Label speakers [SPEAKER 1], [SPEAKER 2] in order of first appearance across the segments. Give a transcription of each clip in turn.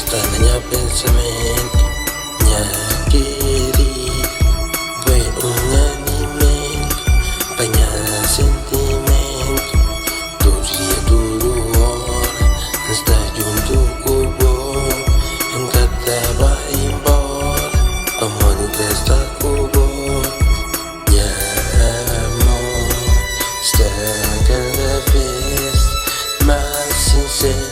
[SPEAKER 1] extraña pensamento, minha querida, foi alimento, apanhar sentimento, todo dia, toda hora, está junto com o bom, nunca vai embora, amor está com o bom, minha amor, está cada vez mais sincero.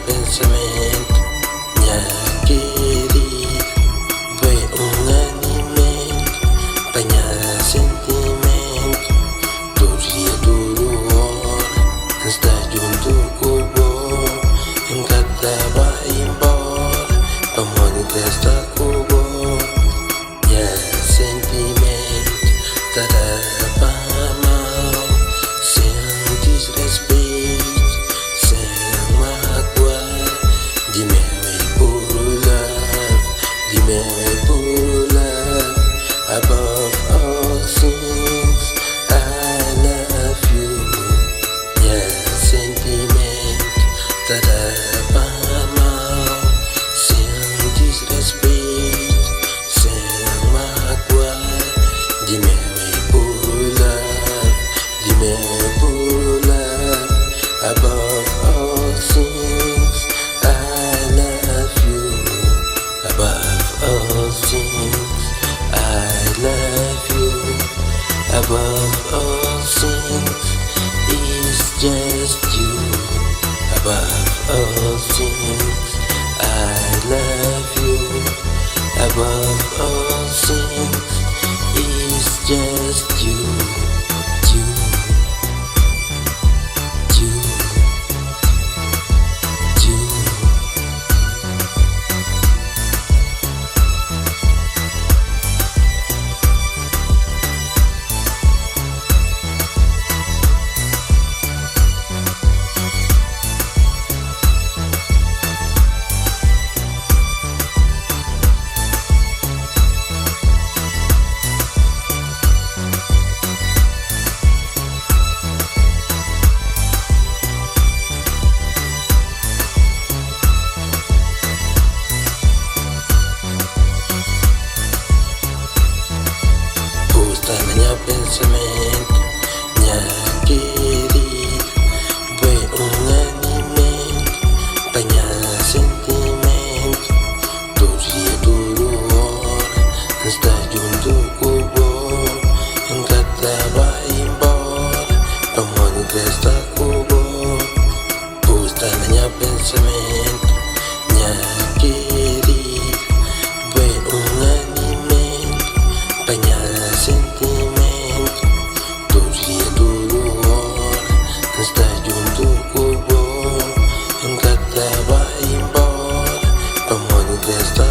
[SPEAKER 1] Pensamento, minha querida, foi alimento, apanhar sentimento, todo dia, toda hora, está junto com o bom, nunca vai embora, amor está com o bom, minha sentimento, tarapa mal, sem desrespeito. Above all things, I love you. Yeah, sentimento, tarapa mal, sem desrespeito, sem mágoa, de meu e puro love, de meu e puro love. Above all things, I love you. Above all things, I love you. Above all things, it's just you. Above all things, I love you. Above all things, it's just you. You, you, you. Pensamento, minha querida, foi alimento, apanhar sentimento, todo dia, toda hora, está junto com o bom, nunca vai embora, amor está com o bom, extraña pensamento, minha querida, foi alimento, apanhar sentimento. Está junto com o bom, nunca vai embora, amor está